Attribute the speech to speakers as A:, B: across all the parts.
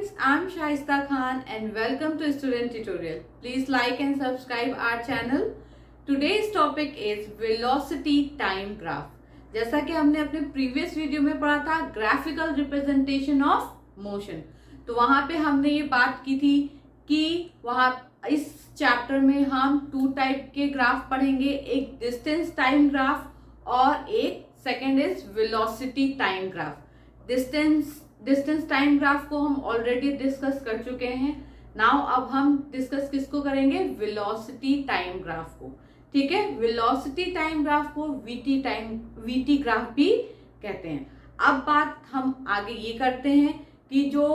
A: friends, I'm Shaista Khan and welcome to Student Tutorial. Please like and subscribe our channel. Today's topic is Velocity Time Graph. जैसा कि हमने अपने previous video में पढ़ा था graphical representation of motion, तो वहां पे हमने ये बात की थी कि वहां इस चैप्टर में हम 2 टाइप के ग्राफ पढ़ेंगे, एक डिस्टेंस टाइम ग्राफ और एक second is velocity time graph. Distance time graph को हम ऑलरेडी डिस्कस कर चुके हैं। नाउ अब हम डिस्कस किसको करेंगे, वेलोसिटी टाइम ग्राफ को। ठीक है, वेलोसिटी टाइम ग्राफ को वीटी ग्राफ भी कहते हैं। अब बात हम आगे ये करते हैं कि जो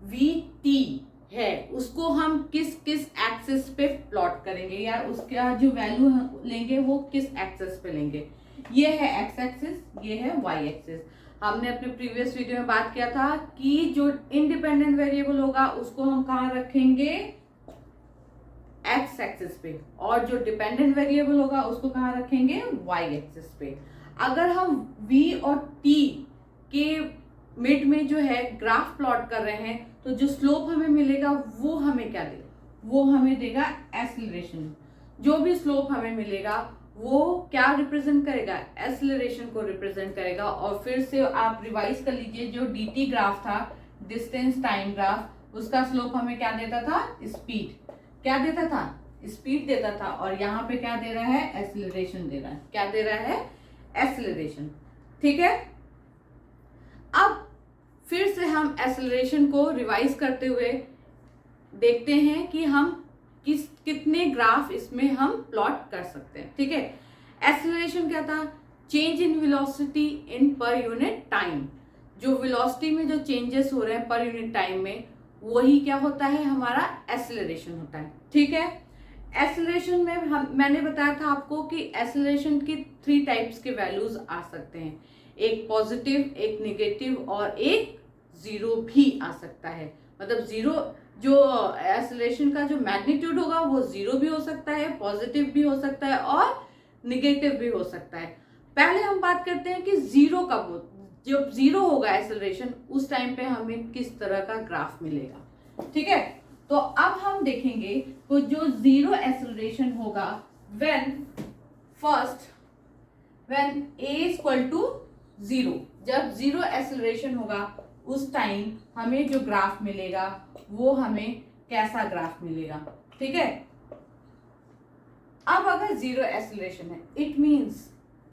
A: वीटी है उसको हम किस किस एक्सिस पे प्लॉट करेंगे या उसका जो वैल्यू लेंगे वो किस एक्सिस पे लेंगे। ये है एक्स एक्सिस, ये है वाई एक्सिस। हमने अपने प्रीवियस वीडियो में बात किया था कि जो इंडिपेंडेंट वेरिएबल होगा उसको हम कहाँ रखेंगे, एक्स एक्सिस पे, और जो डिपेंडेंट वेरिएबल होगा उसको कहाँ रखेंगे, वाई एक्सिस पे। अगर हम v और t के मिड में जो है ग्राफ प्लॉट कर रहे हैं तो जो स्लोप हमें मिलेगा वो हमें क्या देगा, वो हमें देगा एक्सीलरेशन। जो भी स्लोप हमें मिलेगा वो क्या रिप्रेजेंट करेगा, एक्सीलरेशन को रिप्रेजेंट करेगा। और फिर से आप रिवाइज कर लीजिए, जो dt ग्राफ था, डिस्टेंस टाइम ग्राफ, उसका स्लोप हमें क्या देता था, स्पीड। क्या देता था, स्पीड देता था। और यहाँ पे क्या दे रहा है, एक्सीलरेशन दे रहा है। क्या दे रहा है, एक्सीलरेशन। ठीक है, अब फिर से हम एक्सीलरेशन को रिवाइज करते हुए देखते हैं कि हम कितने ग्राफ इसमें हम प्लॉट कर सकते हैं। ठीक है, एक्सीलरेशन क्या था, change in velocity in per unit time. जो वेलोसिटी में जो चेंजेस हो रहे हैं पर यूनिट टाइम में, वही क्या होता है, हमारा एक्सीलरेशन होता है। ठीक है, एक्सीलरेशन में मैंने बताया था आपको कि एक्सीलरेशन की 3 टाइप्स के वैल्यूज आ सकते हैं, एक पॉजिटिव, एक नेगेटिव और एक जीरो भी आ सकता है। मतलब जीरो, जो एक्सीलरेशन का जो मैग्नीट्यूड होगा वो जीरो भी हो सकता है, पॉजिटिव भी हो सकता है और निगेटिव भी हो सकता है। पहले हम बात करते हैं कि जीरो कब हो, जब जीरो होगा एक्सीलरेशन उस टाइम पे हमें किस तरह का ग्राफ मिलेगा। ठीक है, तो अब हम देखेंगे तो जो जीरो एक्सीलरेशन होगा when a equal to zero, जब जीरो एक्सीलरेशन होगा उस टाइम हमें जो ग्राफ मिलेगा वो हमें कैसा ग्राफ मिलेगा। ठीक है, अब अगर जीरो एक्सीलरेशन है इट मींस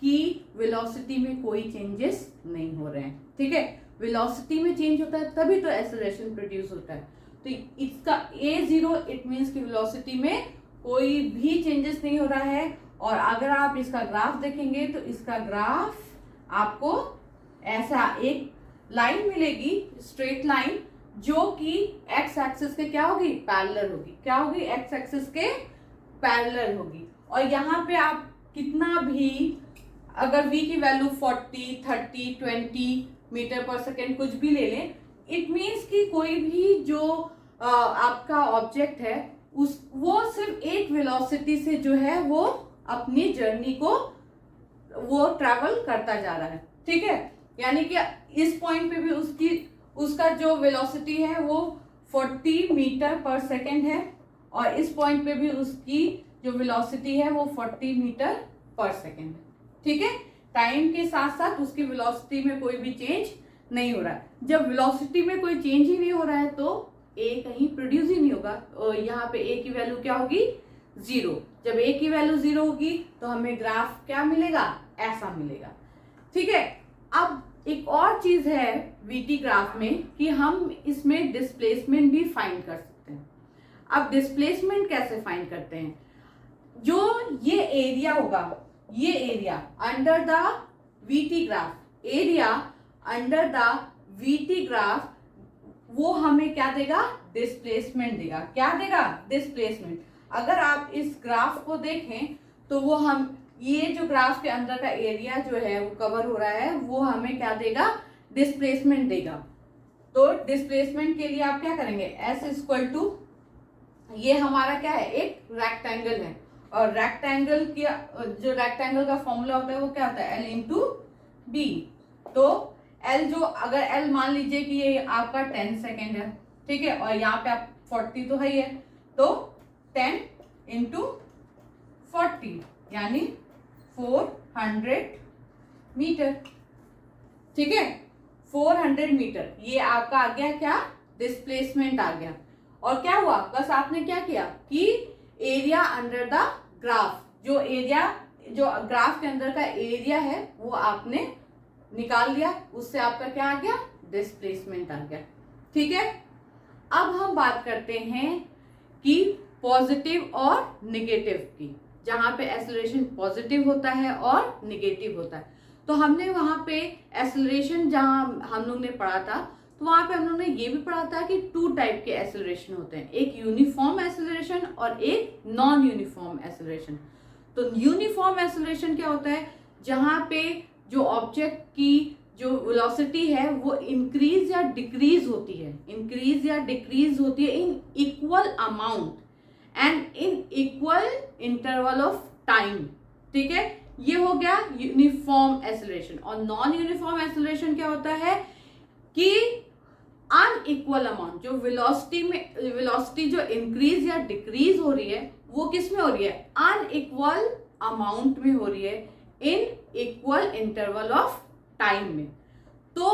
A: कि वेलोसिटी में कोई चेंजेस नहीं हो रहे हैं। ठीक है, वेलोसिटी में चेंज होता है तभी तो एक्सीलरेशन प्रोड्यूस होता है। तो इसका a0 इट मींस कि वेलोसिटी में कोई भी चेंजेस नहीं हो रहा है। और अगर आप इसका ग्राफ देखेंगे तो इसका ग्राफ आपको ऐसा एक लाइन मिलेगी, स्ट्रेट लाइन, जो कि एक्स एक्सिस के क्या होगी, पैरेलल होगी। क्या होगी, एक्स एक्सिस के पैरेलल होगी। और यहाँ पे आप कितना भी, अगर v की वैल्यू 40, 30, 20 मीटर पर सेकेंड कुछ भी ले लें, इट मीन्स कि कोई भी जो आपका ऑब्जेक्ट है वो सिर्फ एक वेलोसिटी से जो है वो अपनी जर्नी को वो ट्रैवल करता जा रहा है। ठीक है, यानी कि इस पॉइंट पे भी उसका जो वेलोसिटी है वो 40 मीटर पर सेकेंड है और इस पॉइंट पे भी उसकी जो वेलोसिटी है वो 40 मीटर पर सेकेंड है। ठीक है, टाइम के साथ साथ उसकी वेलोसिटी में कोई भी चेंज नहीं हो रहा है। जब वेलोसिटी में कोई चेंज ही नहीं हो रहा है तो a कहीं प्रोड्यूस ही नहीं होगा। और यहाँ पे a की वैल्यू क्या होगी, जीरो। जब a की वैल्यू जीरो होगी तो हमें ग्राफ क्या मिलेगा, ऐसा मिलेगा। ठीक है, अब एक और चीज है वीटी ग्राफ में कि हम इसमें डिस्प्लेसमेंट भी फाइंड कर सकते हैं। अब डिस्प्लेसमेंट कैसे फाइंड करते हैं, जो ये एरिया होगा, ये area under the VT graph, area under the VT graph, वो हमें क्या देगा, डिस्प्लेसमेंट देगा। क्या देगा, डिस्प्लेसमेंट। अगर आप इस ग्राफ को देखें तो वो हम, ये जो ग्राफ के अंदर का एरिया जो है वो कवर हो रहा है, वो हमें क्या देगा, डिस्प्लेसमेंट देगा। तो डिस्प्लेसमेंट के लिए आप क्या करेंगे, s इक्वल टू, ये हमारा क्या है, एक रेक्टेंगल है और रेक्टेंगल की जो रेक्टेंगल का फॉर्मूला होता है वो क्या होता है, l इंटू बी। तो l जो, अगर l मान लीजिए कि ये आपका 10 सेकेंड है, ठीक है, और यहाँ पे आप 40 तो है ही है, तो 10 इंटू 40 यानी 400 मीटर। ठीक है, 400 मीटर ये आपका आ गया क्या, डिस्प्लेसमेंट आ गया। और क्या हुआ, बस आपने क्या किया कि एरिया अंडर द ग्राफ, जो ग्राफ के अंदर का एरिया है वो आपने निकाल लिया, उससे आपका क्या आ गया, डिस्प्लेसमेंट आ गया। ठीक है, अब हम बात करते हैं कि पॉजिटिव और निगेटिव की, जहां पे एक्सेलरेशन पॉजिटिव होता है और निगेटिव होता है। तो हमने वहां पे एक्सेलरेशन जहां हम लोग ने पढ़ा था, तो वहां पे हम लोग ने ये भी पढ़ा था कि 2 टाइप के एक्सेलरेशन होते हैं, एक यूनिफॉर्म एक्सेलरेशन और एक नॉन यूनिफॉर्म एक्सेलरेशन। तो यूनिफॉर्म एक्सेलरेशन क्या होता है, जहां पे जो ऑब्जेक्ट की जो वेलोसिटी है वो इंक्रीज या डिक्रीज होती है, in equal amount and in equal interval of time. ठीक है, ये हो गया यूनिफॉर्म एक्सेलरेशन। और नॉन यूनिफॉर्म एक्सेलरेशन क्या होता है कि अनइक्वल अमाउंट, जो वेलोसिटी जो इंक्रीज या डिक्रीज हो रही है वो किस में हो रही है, अनइक्वल अमाउंट में हो रही है, in equal interval of time में। तो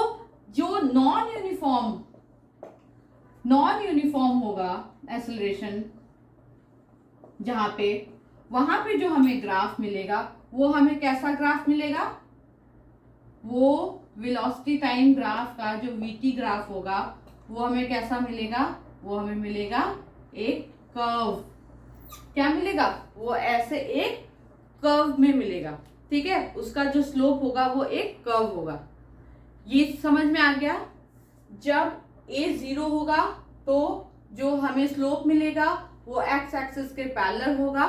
A: जो नॉन यूनिफॉर्म होगा एक्सेलरेशन, जहां पे वहां पे जो हमें ग्राफ मिलेगा वो हमें कैसा ग्राफ मिलेगा, वो वेलोसिटी टाइम ग्राफ का जो वीटी ग्राफ होगा वो हमें कैसा मिलेगा, वो हमें मिलेगा एक कर्व। क्या मिलेगा, वो ऐसे एक कर्व में मिलेगा। ठीक है, उसका जो स्लोप होगा वो एक कर्व होगा। ये समझ में आ गया। जब a 0 होगा तो जो हमें स्लोप मिलेगा वो एक्स एक्सिस के पैरेलल होगा,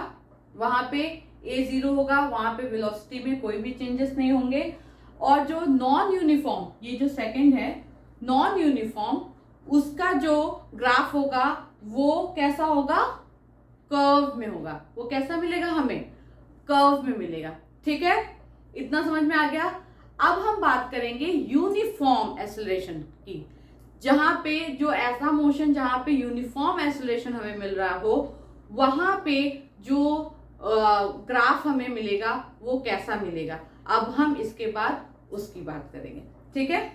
A: वहां पे a 0 होगा, वहां पे वेलोसिटी में कोई भी चेंजेस नहीं होंगे। और जो नॉन यूनिफॉर्म, ये जो सेकंड है नॉन यूनिफॉर्म, उसका जो ग्राफ होगा वो कैसा होगा, कर्व में होगा। वो कैसा मिलेगा हमें, कर्व में मिलेगा। ठीक है, इतना समझ में आ गया। अब हम बात करेंगे यूनिफॉर्म एक्सेलरेशन की, जहां पे जो ऐसा मोशन जहां पे यूनिफॉर्म एक्सेलरेशन हमें मिल रहा हो, वहां पे जो ग्राफ हमें मिलेगा वो कैसा मिलेगा। अब हम इसके बाद उसकी बात करेंगे। ठीक है,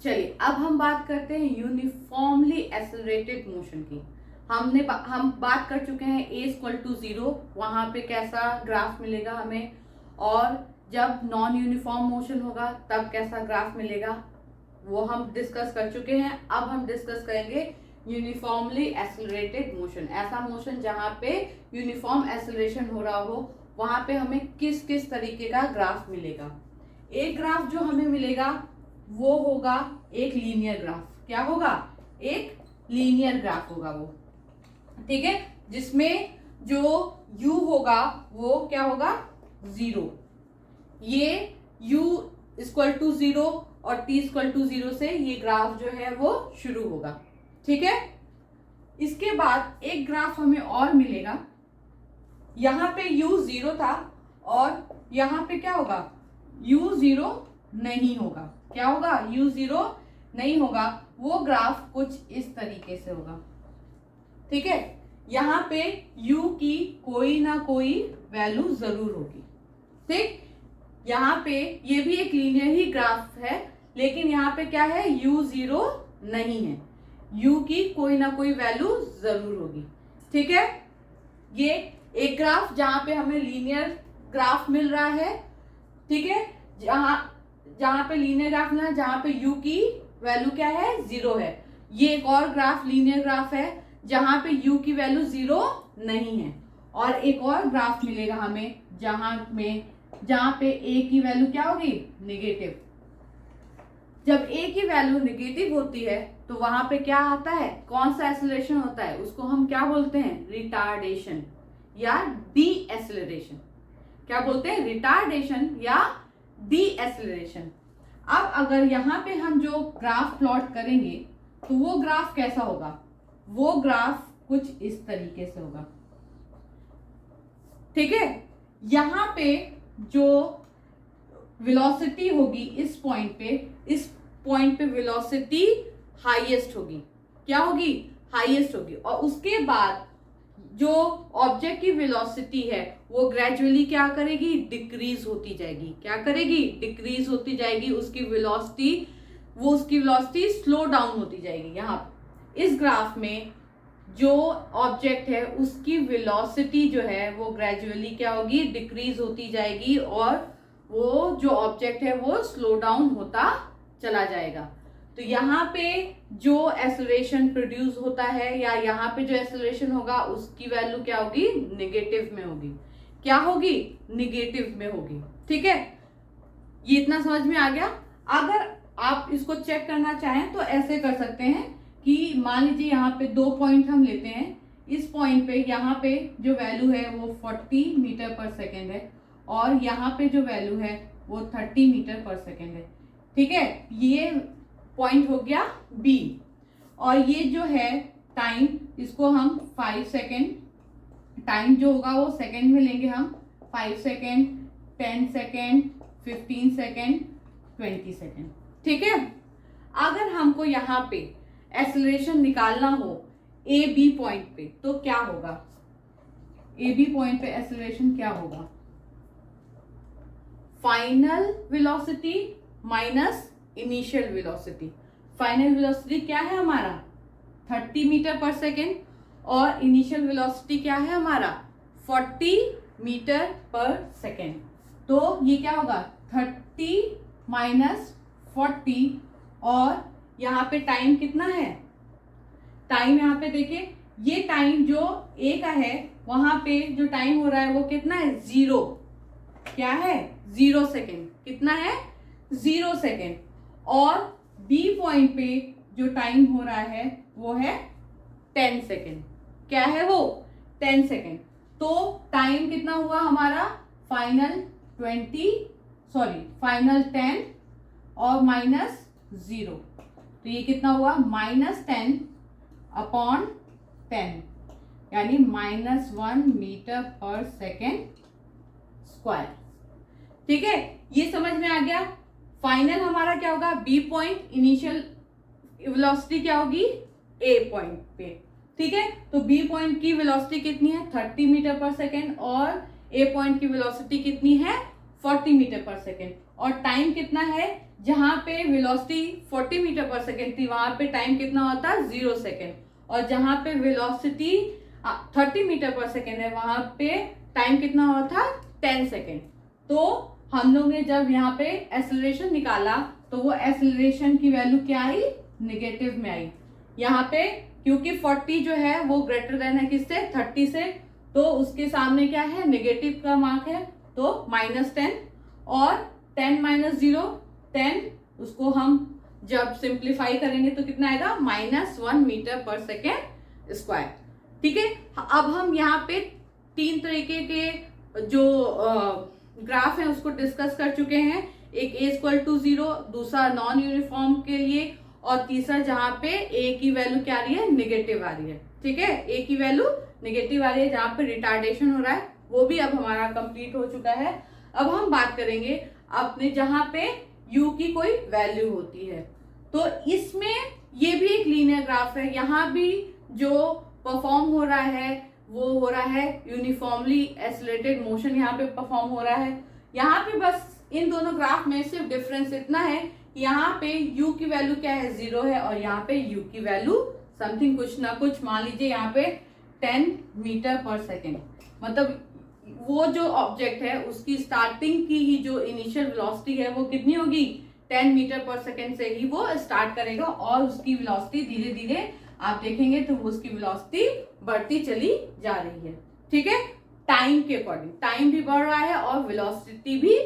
A: चलिए अब हम बात करते हैं यूनिफॉर्मली एक्सेलरेटेड मोशन की। हम बात कर चुके हैं a = 0, वहां पे कैसा ग्राफ मिलेगा हमें, और जब नॉन यूनिफॉर्म मोशन होगा तब कैसा ग्राफ मिलेगा, वो हम डिस्कस कर चुके हैं। अब हम डिस्कस करेंगे यूनिफॉर्मली एक्सेलरेटेड मोशन, ऐसा मोशन जहां पे यूनिफॉर्म एक्सेलरेशन हो रहा हो, वहां पे हमें किस किस तरीके का ग्राफ मिलेगा। एक ग्राफ जो हमें मिलेगा वो होगा एक लीनियर ग्राफ। क्या होगा, एक लीनियर ग्राफ होगा वो। ठीक है, जिसमें जो u होगा वो क्या होगा, 0। ये u = 0 और t = 0 से ये ग्राफ जो है वो शुरू होगा। ठीक है, इसके बाद एक ग्राफ हमें और मिलेगा, यहाँ पे u 0 था और यहाँ पे क्या होगा, u 0 नहीं होगा। क्या होगा, u 0 नहीं होगा। वो ग्राफ कुछ इस तरीके से होगा। ठीक है, यहाँ पे u की कोई ना कोई वैल्यू जरूर होगी। ठीक, यहाँ पे ये भी एक लीनियर ही ग्राफ है, लेकिन यहाँ पे क्या है, u 0 नहीं है, u की कोई ना कोई वैल्यू जरूर होगी। ठीक है, ये एक ग्राफ जहां पे हमें लीनियर ग्राफ मिल रहा है। ठीक है, जहां पे लीनियर ग्राफ मिल रहा है, जहां पे u की वैल्यू क्या है, 0 है। ये एक और ग्राफ लीनियर ग्राफ है जहां पे u की वैल्यू 0 नहीं है। और एक और ग्राफ मिलेगा हमें जहां पे a की वैल्यू क्या होगी, नेगेटिव। जब a की वैल्यू नेगेटिव होती है तो वहां पे क्या आता है, कौन सा एक्सेलरेशन होता है, उसको हम क्या बोलते हैं, रिटार्डेशन या डी एक्सेलरेशन। क्या बोलते हैं, रिटार्डेशन या डी एक्सेलरेशन। अब अगर यहाँ पे हम जो ग्राफ प्लॉट करेंगे तो वो ग्राफ कैसा होगा, वो ग्राफ कुछ इस तरीके से होगा। ठीक है, यहाँ पे जो वेलोसिटी होगी इस पॉइंट पे, इस पॉइंट पे वेलोसिटी हाईएस्ट होगी। क्या होगी? हाईएस्ट होगी। और उसके बाद जो ऑब्जेक्ट की वेलोसिटी है वो ग्रेजुअली क्या करेगी? डिक्रीज होती जाएगी। क्या करेगी? डिक्रीज होती जाएगी। उसकी वेलोसिटी स्लो डाउन होती जाएगी। यहाँ इस ग्राफ में जो ऑब्जेक्ट है उसकी वेलोसिटी जो है वो ग्रेजुअली क्या होगी? डिक्रीज होती जाएगी और वो जो ऑब्जेक्ट है वो स्लो डाउन होता चला जाएगा। तो यहाँ पे जो एक्सेलरेशन प्रोड्यूस होता है या यहाँ पे जो एक्सेलरेशन होगा उसकी वैल्यू क्या होगी? नेगेटिव में होगी। क्या होगी? नेगेटिव में होगी। ठीक है, ये इतना समझ में आ गया। अगर आप इसको चेक करना चाहें तो ऐसे कर सकते हैं कि मान लीजिए यहाँ पे 2 पॉइंट हम लेते हैं। इस पॉइंट पे यहाँ पे जो वैल्यू है वो 40 मीटर पर सेकेंड है और यहाँ पे जो वैल्यू है वो 30 मीटर पर सेकेंड है। ठीक है, ये पॉइंट हो गया बी। और ये जो है टाइम, इसको हम 5 सेकेंड, टाइम जो होगा वो सेकेंड में लेंगे हम। 5 सेकेंड, 10 सेकेंड, 15 सेकेंड, 20 सेकेंड। ठीक है, अगर हमको यहाँ पे एक्सेलरेशन निकालना हो ए बी पॉइंट पे तो क्या होगा? ए बी पॉइंट पे एक्सेलरेशन क्या होगा? Final velocity minus initial velocity. Final velocity क्या है हमारा? 30 मीटर पर सेकेंड और इनिशियल वेलोसिटी क्या है हमारा? 40 मीटर पर सेकेंड। तो ये क्या होगा? 30 माइनस 40 और यहाँ पे टाइम कितना है? टाइम यहाँ पे देखिए, ये टाइम जो ए का है वहां पे जो टाइम हो रहा है वो कितना है? 0। क्या है? 0 सेकेंड। कितना है? 0 सेकेंड। और बी पॉइंट पे जो टाइम हो रहा है वो है 10 सेकेंड। क्या है वो? 10 सेकेंड। तो टाइम कितना हुआ हमारा? फाइनल 10 और माइनस 0, तो ये कितना हुआ? -10 अपॉन 10 यानी -1 मीटर पर सेकेंड स्क्वायर। ठीक है, ये समझ में आ गया। फाइनल हमारा क्या होगा? बी पॉइंट, इनिशियल वेलोसिटी क्या होगी? ए पॉइंट पे। ठीक है, तो बी पॉइंट की वेलोसिटी कितनी है? 30 मीटर पर सेकेंड और ए पॉइंट की वेलोसिटी कितनी है? 40 मीटर पर सेकेंड। और टाइम कितना है? जहां पे वेलोसिटी 40 मीटर पर सेकेंड थी वहां पे टाइम कितना होता? 0 सेकेंड। और जहां पे वेलोसिटी 30 मीटर पर सेकेंड है वहां पे टाइम कितना हुआ था? 10 सेकेंड। तो हम लोग ने जब यहाँ पे एक्सेलरेशन निकाला तो वो एक्सेलरेशन की वैल्यू क्या आई? नेगेटिव में आई। यहाँ पे क्योंकि 40 जो है वो ग्रेटर देन है किससे? 30 से, तो उसके सामने क्या है? नेगेटिव का मार्क है, तो -10 और 10 - 0 10, उसको हम जब सिंप्लीफाई करेंगे तो कितना आएगा? -1 मीटर पर सेकेंड स्क्वायर। ठीक है, अब हम यहाँ पे 3 तरीके के जो ग्राफ है उसको डिस्कस कर चुके हैं। एक A=0, दूसरा नॉन यूनिफॉर्म के लिए और तीसरा जहां पे ए की वैल्यू क्या आ रही है? नेगेटिव आ रही है। ठीक है, ए की वैल्यू नेगेटिव आ रही है जहां पे रिटार्डेशन हो रहा है, वो भी अब हमारा कंप्लीट हो चुका है। अब हम बात करेंगे अपने जहां पे u की कोई वैल्यू होती है। तो इसमें ये भी एक लीनियर ग्राफ है। यहाँ भी जो परफॉर्म हो रहा है वो हो रहा है यूनिफॉर्मली एक्सेलरेटेड मोशन यहाँ पे परफॉर्म हो रहा है। यहाँ पे बस इन दोनों ग्राफ में सिर्फ डिफरेंस इतना है, यहाँ पे u की वैल्यू क्या है? 0 है और यहाँ पे u की वैल्यू समथिंग कुछ ना कुछ, मान लीजिए यहाँ पे 10 मीटर पर सेकेंड। मतलब वो जो ऑब्जेक्ट है उसकी स्टार्टिंग की ही जो इनिशियल वेलोसिटी है वो कितनी होगी? 10 मीटर पर सेकेंड से ही वो स्टार्ट करेगा और उसकी वेलोसिटी धीरे धीरे आप देखेंगे तो उसकी वेलोसिटी बढ़ती चली जा रही है। ठीक है, टाइम के अकॉर्डिंग टाइम भी बढ़ रहा है और वेलोसिटी भी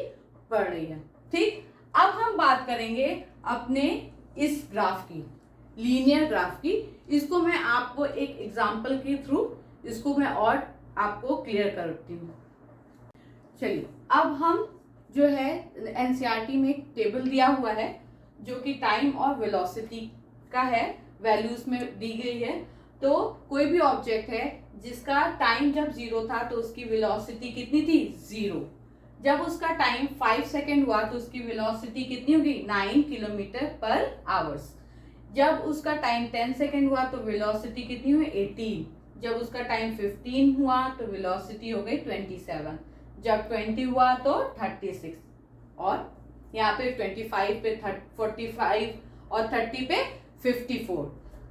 A: बढ़ रही है। ठीक, अब हम बात करेंगे अपने इस ग्राफ की, लीनियर ग्राफ की। इसको मैं आपको एक एग्जांपल के थ्रू इसको मैं और आपको क्लियर करती हूँ। चलिए, अब हम जो है एनसीईआरटी में एक टेबल दिया हुआ है जो कि टाइम और वेलोसिटी का है, वैल्यूज में दी गई है। तो कोई भी ऑब्जेक्ट है जिसका टाइम जब 0 था तो उसकी वेलोसिटी कितनी थी? 0। जब उसका टाइम 5 सेकेंड हुआ तो उसकी वेलोसिटी कितनी होगी 9 किलोमीटर पर आवर्स। जब उसका टाइम 10 सेकेंड हुआ तो वेलोसिटी कितनी हुई 18। जब उसका टाइम 15 हुआ तो वेलोसिटी हो गई 27। जब 20 हुआ तो 36, और यहाँ पे 25 पे 45 और 30 पे 54।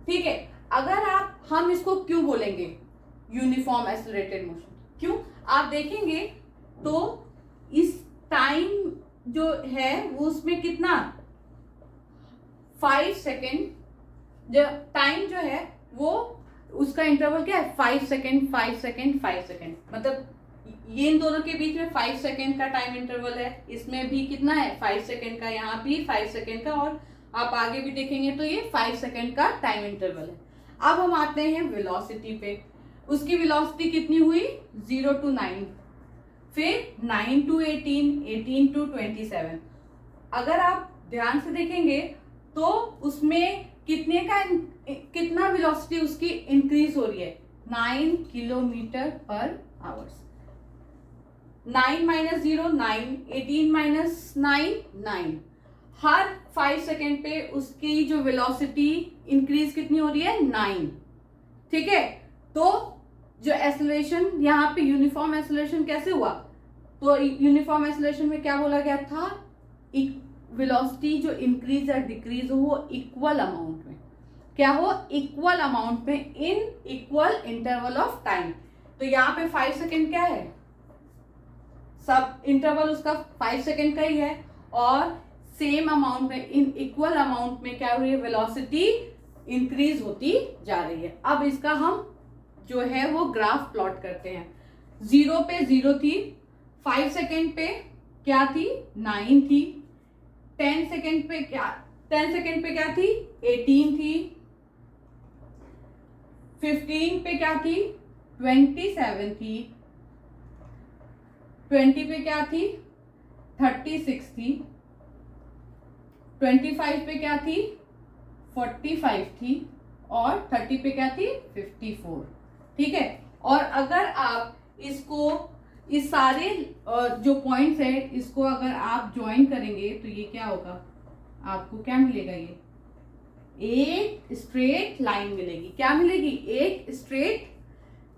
A: ठीक है, अगर हम इसको क्यों बोलेंगे यूनिफॉर्म एक्सेलरेटेड मोशन, क्यों आप देखेंगे तो इस टाइम जो है वो उसमें कितना 5 सेकेंड, जो टाइम जो है वो उसका इंटरवल क्या है 5 सेकेंड 5 सेकेंड 5 सेकेंड, मतलब ये इन दोनों के बीच में 5 सेकेंड का टाइम इंटरवल है। इसमें भी कितना है 5 सेकेंड का, यहाँ भी 5 सेकेंड का, और आप आगे भी देखेंगे तो ये 5 सेकेंड का टाइम इंटरवल है। अब हम आते हैं वेलोसिटी पे। उसकी वेलोसिटी कितनी हुई 0 to 9, फिर 9 to 18, 18 to 27। अगर आप ध्यान से देखेंगे तो उसमें कितना वेलोसिटी उसकी इंक्रीज हो रही है 9 किलोमीटर पर आवर्स। 9 minus 0 9, 18 minus 9 9। हर 5 सेकेंड पे उसकी जो वेलोसिटी इंक्रीज कितनी हो रही है 9। ठीक है, तो जो एक्सेलरेशन यहाँ पे यूनिफॉर्म एक्सेलरेशन कैसे हुआ, तो यूनिफॉर्म एक्सेलरेशन में क्या बोला गया था, वेलोसिटी जो इंक्रीज या डिक्रीज हो वो इक्वल अमाउंट में, क्या हो इक्वल अमाउंट में in equal interval of time. तो यहाँ पे 5 सेकेंड क्या है, सब इंटरवल उसका 5 सेकेंड का ही है, और सेम अमाउंट में इन इक्वल अमाउंट में क्या हो रही है वेलोसिटी इंक्रीज होती जा रही है। अब इसका हम जो है वो ग्राफ प्लॉट करते हैं। 0 पे 0 थी, 5 सेकेंड पे क्या थी 9 थी, 10 सेकेंड पे क्या 10 सेकेंड पे क्या थी 18 थी, 15 पे क्या थी 27 थी, 20 पे क्या थी 36 थी, 25 पे क्या थी 45 थी, और 30 पे क्या थी 54। ठीक है, और अगर आप इसको इस सारे जो पॉइंट्स है इसको अगर आप ज्वाइन करेंगे तो ये क्या होगा, आपको क्या मिलेगा, ये एक स्ट्रेट लाइन मिलेगी। क्या मिलेगी, एक स्ट्रेट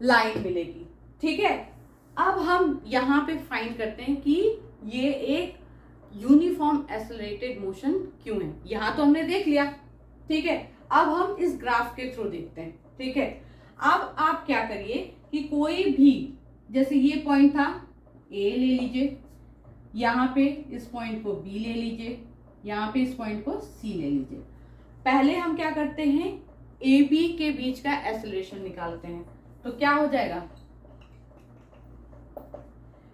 A: लाइन मिलेगी। ठीक है, अब हम यहाँ पे फाइंड करते हैं कि ये एक यूनिफॉर्म एक्सेलरेटेड मोशन क्यों है। यहाँ तो हमने देख लिया, ठीक है, अब हम इस ग्राफ के थ्रू देखते हैं। ठीक है, अब आप क्या करिए कि कोई भी, जैसे ये पॉइंट था ए ले लीजिए, यहाँ पे इस पॉइंट को बी ले लीजिए, यहाँ पे इस पॉइंट को सी ले लीजिए। पहले हम क्या करते हैं ए बी के बीच का एक्सेलरेशन निकालते हैं। तो क्या हो जाएगा,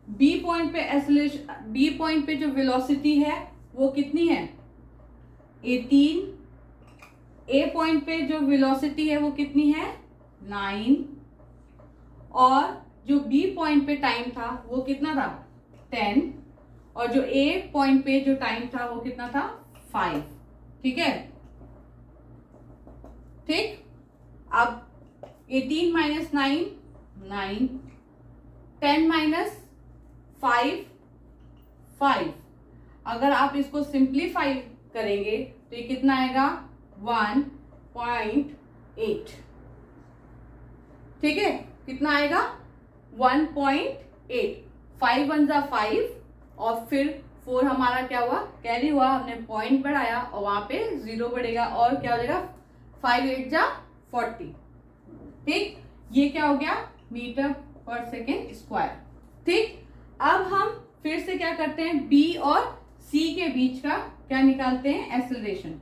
A: बी पॉइंट पे एक्सेलरेशन, बी पॉइंट पे जो वेलोसिटी है वो कितनी है 18, ए पॉइंट पे जो वेलोसिटी है वो कितनी है 9, और जो बी पॉइंट पे टाइम था वो कितना था 10, और जो ए पॉइंट पे जो टाइम था वो कितना था 5। ठीक है, ठीक, अब 18 माइनस 9 9, 10 माइनस 5 5। अगर आप इसको सिंप्लीफाई करेंगे तो ये कितना आएगा 1.8। ठीक है, कितना आएगा 1.8। 5 1 जा 5, और फिर 4 हमारा क्या हुआ कैरी हुआ, हमने पॉइंट बढ़ाया और वहां पे 0 बढ़ेगा, और क्या हो जाएगा 5 8 जा 40। ठीक, ये क्या हो गया मीटर पर सेकेंड स्क्वायर। ठीक, अब हम फिर से क्या करते हैं बी और सी के बीच का क्या निकालते हैं एक्सेलरेशन,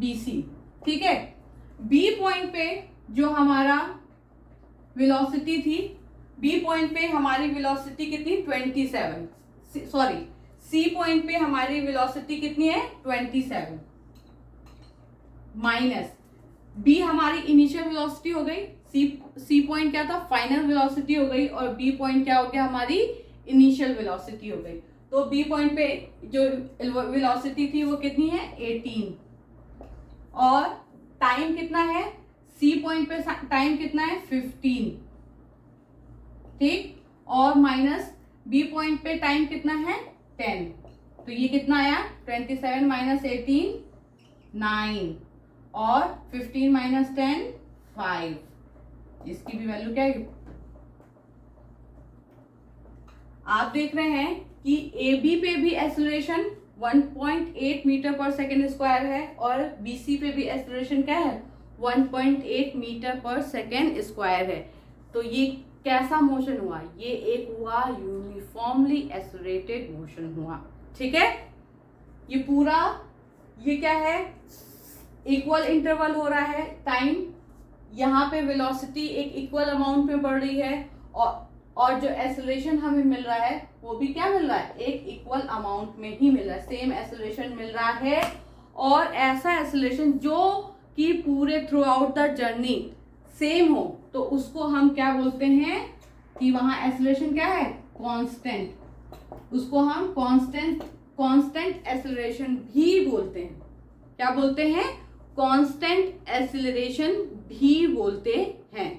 A: BC। ठीक है, बी पॉइंट पे जो हमारा वेलोसिटी थी, बी पॉइंट पे हमारी वेलोसिटी कितनी 27, सॉरी सी पॉइंट पे हमारी वेलोसिटी कितनी है 27, माइनस बी हमारी इनिशियल वेलोसिटी हो गई, सी पॉइंट क्या था फाइनल वेलोसिटी हो गई, और बी पॉइंट क्या हो गया हमारी इनिशियल वेलोसिटी हो गई। तो बी पॉइंट पे जो वेलोसिटी थी वो कितनी है 18, और टाइम कितना है सी पॉइंट पे टाइम कितना है 15। ठीक, और माइनस बी पॉइंट पे टाइम कितना है 10, तो ये कितना आया 27 माइनस 18 9 और 15 माइनस 10 5, इसकी भी वैल्यू क्या है। आप देख रहे हैं कि ए बी पे भी एक्सेलरेशन 1.8 मीटर पर सेकेंड स्क्वायर है और बी सी पे भी एक्सेलरेशन क्या है 1.8 मीटर पर सेकेंड स्क्वायर है। तो ये कैसा मोशन हुआ, ये एक हुआ यूनिफॉर्मली एक्सेलरेटेड मोशन हुआ। ठीक है, ये पूरा ये क्या है इक्वल इंटरवल हो रहा है टाइम, यहाँ पे वेलोसिटी एक इक्वल अमाउंट में बढ़ रही है और जो एक्सेलरेशन हमें मिल रहा है वो भी क्या मिल रहा है एक इक्वल अमाउंट में ही मिल रहा है, सेम एक्सेलरेशन मिल रहा है। और ऐसा एक्सेलरेशन जो कि पूरे through out the journey same हो तो उसको हम क्या बोलते हैं कि वहां एक्सेलरेशन क्या है कांस्टेंट, उसको हम कांस्टेंट एक्सेलरेशन भी बोलते हैं। क्या बोलते हैं कांस्टेंट एक्सेलरेशन भी बोलते हैं।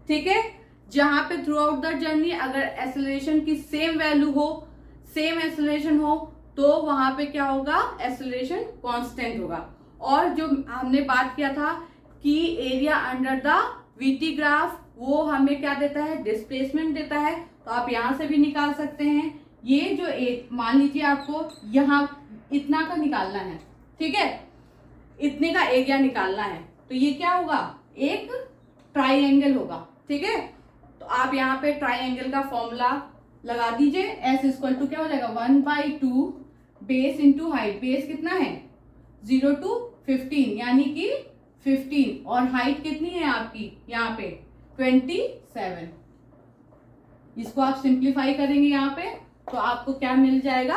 A: ठीक है, जहां पे थ्रू आउट द जर्नी अगर एक्सेलरेशन की सेम वैल्यू हो, सेम एक्सेलरेशन हो तो वहां पे क्या होगा एक्सेलरेशन कांस्टेंट होगा। और जो हमने बात किया था कि area under the VT graph वो हमें क्या देता है डिस्प्लेसमेंट देता है, तो आप यहां से भी निकाल सकते हैं। ये जो एक मान लीजिए आपको यहाँ इतना का निकालना है, ठीक है, इतने का एरिया निकालना है तो ये क्या होगा एक ट्राइंगल होगा। ठीक है, तो आप यहाँ पे ट्राइंगल का फॉर्मूला लगा दीजिए, एस इक्वल टू क्या हो जाएगा 1/2 बेस इंटू हाइट, बेस कितना है 0 to 15 यानी कि 15 और हाइट कितनी है आपकी यहाँ पे 27। इसको आप सिंप्लीफाई करेंगे यहाँ पे तो आपको क्या मिल जाएगा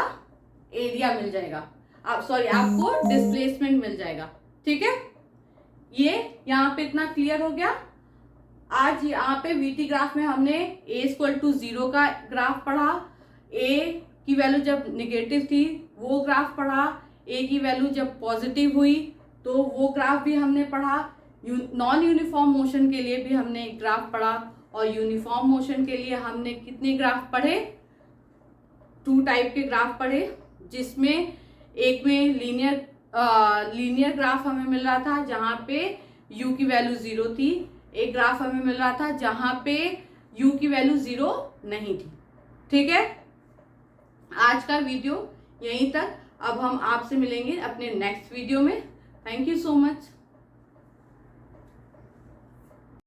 A: एरिया मिल जाएगा, आपको डिस्प्लेसमेंट मिल जाएगा। ठीक है, ये यहाँ पे इतना क्लियर हो गया। आज यहाँ पे वीटी ग्राफ में हमने a इक्वल टू 0 का ग्राफ पढ़ा, a की वैल्यू जब निगेटिव थी वो ग्राफ पढ़ा, a की वैल्यू जब पॉजिटिव हुई तो वो ग्राफ भी हमने पढ़ा। नॉन यूनिफॉर्म मोशन के लिए भी हमने एक ग्राफ पढ़ा और यूनिफॉर्म मोशन के लिए हमने कितने ग्राफ पढ़े 2 टाइप के ग्राफ पढ़े, जिसमें एक में लीनियर ग्राफ हमें मिल रहा था जहाँ पे u की वैल्यू 0 थी, एक ग्राफ हमें मिल रहा था जहां पे u की वैल्यू 0 नहीं थी। ठीक है, आज का वीडियो यहीं तक, अब हम आपसे मिलेंगे अपने नेक्स्ट वीडियो में। Thank you so much.